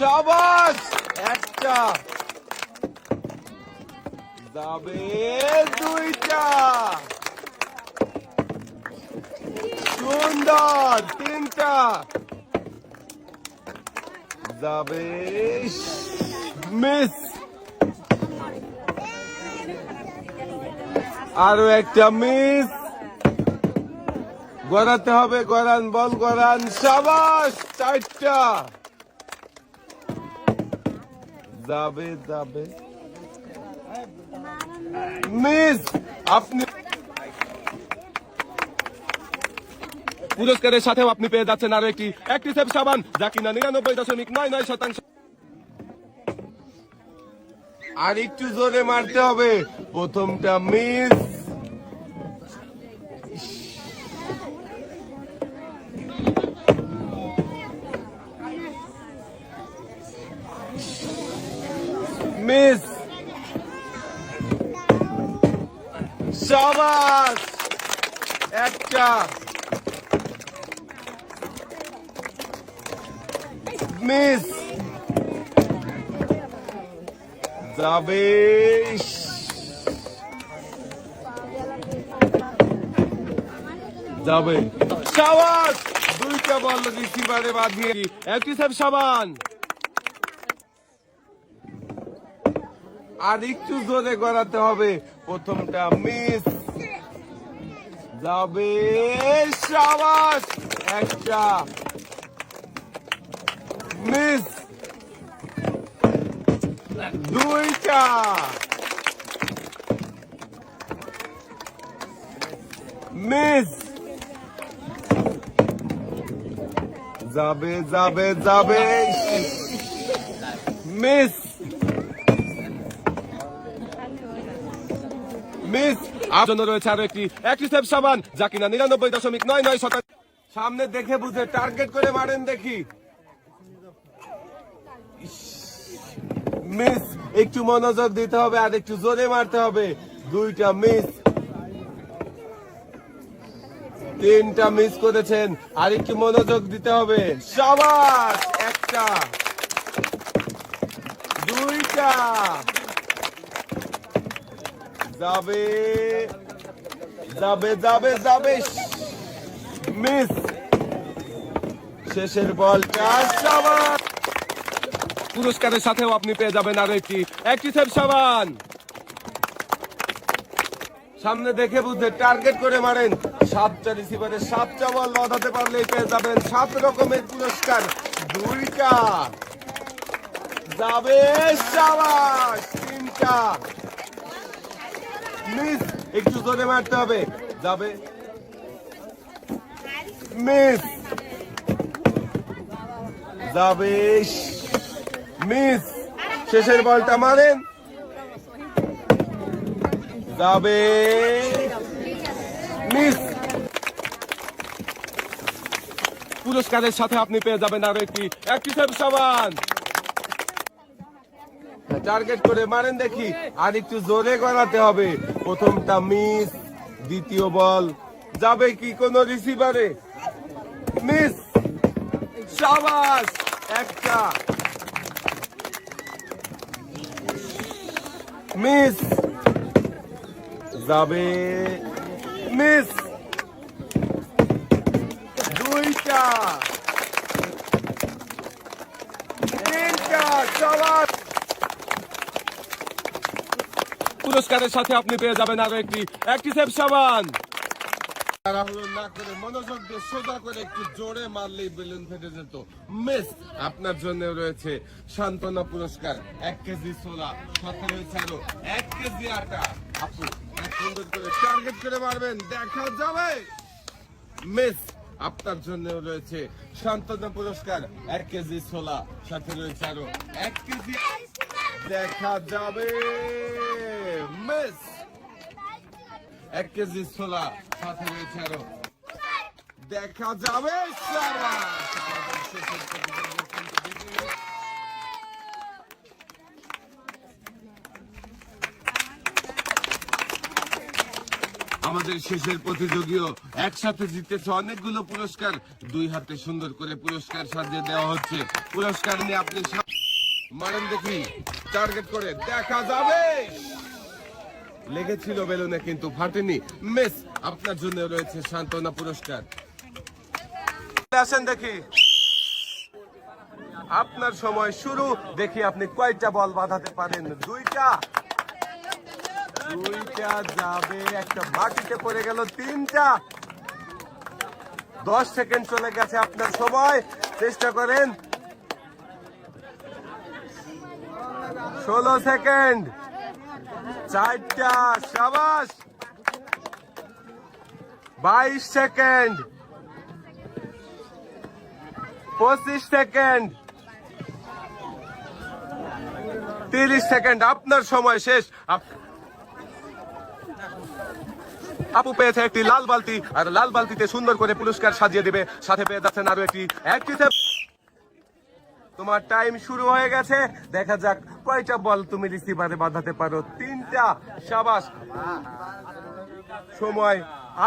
শাবাশ, একটা যাবে, দুইটা সুন্দর, তিনটা যাবে, মিস, আরো একটা মিস, গড়াতে হবে, গড়ান, বল গড়ান, শাবাশ, চারটা যাবে, যাবে, মিস। আপনি পুরস্কারের সাথেও আপনি পেয়ে যাচ্ছেন আরো একটি অ্যাক্টিসেভ সাবান, যা কিনা 99.99%। আর একটু জোরে মারতে হবে, প্রথমটা মিস, মিস, শাবাশ, একটা মিস, যাবে, যাবে, শাবাশ, দুইটা বল রিসিভারে বাঁধিয়ে অ্যাক্টিসেভ সাবান। আর একটু জোরে গড়াতে হবে, প্রথমটা মিস, যাবে, শাবাশ, একটা মিস, দুইটা মিস, যাবে, যাবে, যাবে, মিস, মিস। আপনার জন্য রয়েছে আরো একটি অ্যাক্টিসেভ সাবান, যা কিনা 99.99%। সামনে দেখে বুঝে টার্গেট করে মারেন দেখি, মিস। একটু মনোযোগ দিতে হবে, আর একটু জোরে মারতে হবে, দুইটা মিস, তিনটা মিস করেছেন, আর একটু মনোযোগ দিতে হবে, শাবাশ, একটা, দুইটা যাবে, যাবে, যাবে, যাবে, মিস, শেষের বলটা, শাবাশ। পুরস্কারের সাথেও আপনি পেয়ে যাবেন আরো একটি অ্যাক্টিসেভ সাবান। সামনে দেখে বুঝে টার্গেট করে মারেন, 7টা রিসিভারে 7টা বল বাঁধাতে পারলেই পেয়ে যাবেন 7 রকমের পুরস্কার, দুইটা যাবে, শাবাশ, তিনটা মিস, একটু জোরে মারতে হবে, যাবে, মিস, যাবে, মিস, শেষের বলটা মারেন, যাবে, মিস। পুরস্কারের সাথে আপনি পেয়ে যাবেন আরো একটি অ্যাক্টিসেভ সাবান। টার্গেট করে মারেন দেখি, আর একটু জোরে গড়াতে হবে, প্রথমটা মিস, দ্বিতীয় বল যাবে কি কোন রিসিভারে, মিস, শাবাশ, একটা মিস, যাবে, মিস, দুইটা, তিনটা, শাবাশ। পুরস্কারের সাথে আপনি পেয়ে যাবেন আরো একটি অ্যাক্টিসেভ সাবান। তাড়াহুড়ো না করে মনোযোগ দিয়ে সোজা করে একটু জোরে মারলেই বেলুন ফেটে যেত, মিস। আপনার জন্য রয়েছে সান্ত্বনা পুরস্কার, 1 কেজি ছোলা, সাথে রয়েছে আরো 1 কেজি আটা। আপু সুন্দর করে টার্গেট করে মারবেন, দেখা যাবে, মিস। আপনার জন্য রয়েছে সান্ত্বনা পুরস্কার, 1 কেজি ছোলা, সাথে রয়েছে আরো 1 কেজি, দেখা যাবে, মিস। 1 কেজি ছোলা, সাথে রয়েছে আরো, দেখা যাবে, আমাদের শেষের প্রতিযোগীও একসাথে জিতেছে অনেকগুলো পুরস্কার, 2 হাতে সুন্দর করে পুরস্কার সাজিয়ে দেওয়া হচ্ছে। পুরস্কার নিয়ে আপনি মারেন দেখি, টার্গেট করে দেখা যাবে। লেগেছিল বেলুনে কিন্তু ফাটেনি, মিস। আপনার জন্য রয়েছে সান্ত্বনা পুরস্কার। আসেন দেখি, আপনার সময় শুরু। দেখি আপনি কয়টা বল বাঁধাতে পারেন। দুইটা যাবে, একটা মাটিতে পড়ে গেল। তিনটা। 10 সেকেন্ড চলে গেছে আপনার সময়, চেষ্টা করেন। 16 সেকেন্ড। 4টা, শাবাশ। 22 সেকেন্ড। 25 সেকেন্ড। 30 সেকেন্ড। আপনার সময় শেষ। আপু পেয়েছে একটি লাল বালতি, আর লাল বালতিতে সুন্দর করে পুরস্কার সাজিয়ে দিবে। সাথে পেয়ে যাচ্ছেন আরো একটি তোমার টাইম শুরু হয়ে গেছে। দেখা যাক কয়টা বল তুমি রিসিভারে বাঁধাতে পারো। 3টা, শাবাশ। সময়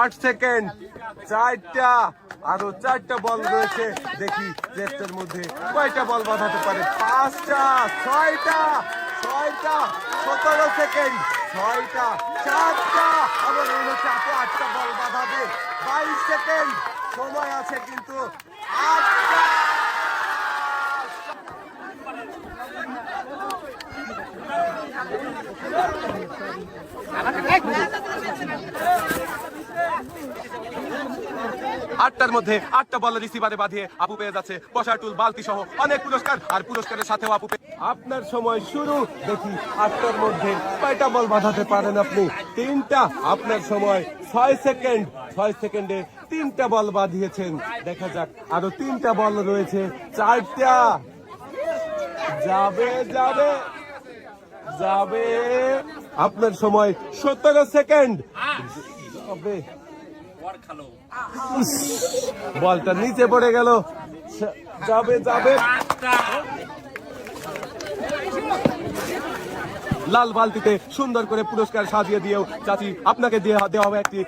8 সেকেন্ড। 4টা, আরো 4টা বল রয়েছে। দেখি চেষ্টার মধ্যে কয়টা বল বাঁধাতে পারে। 5টা, 6টা, 17 সেকেন্ড। 6টা, 4টা, আবার মনে হচ্ছে আপু 8টা বল বাঁধাবে। 22 সেকেন্ড সময় আছে কিন্তু। 8টা। আটটার মধ্যে 8টা বল রিসিভারে বাঁধিয়ে আপু পেয়ে যাচ্ছে বসার টুল, বালতি সহ অনেক পুরস্কার। আর পুরস্কারের সাথেও আপু আপনার সময় শুরু। দেখি 8টার মধ্যে কয়টা বল বাঁধাতে পারেন আপনি। 3টা। আপনার সময় 6 সেকেন্ড। 6 সেকেন্ডে 3টা বল বাঁধিয়েছেন। দেখা যাক আরো 3টা বল রয়েছে। 4টা। যাবে যাবে যাবে। আপনার সময় 17 সেকেন্ড। যাবে। বলটা নিচে পড়ে গেল। যাবে যাবে। লাল বালতিতে সুন্দর করে পুরস্কার সাজিয়ে দিয়েও চাচি আপনাকে দেওয়া হবে একটি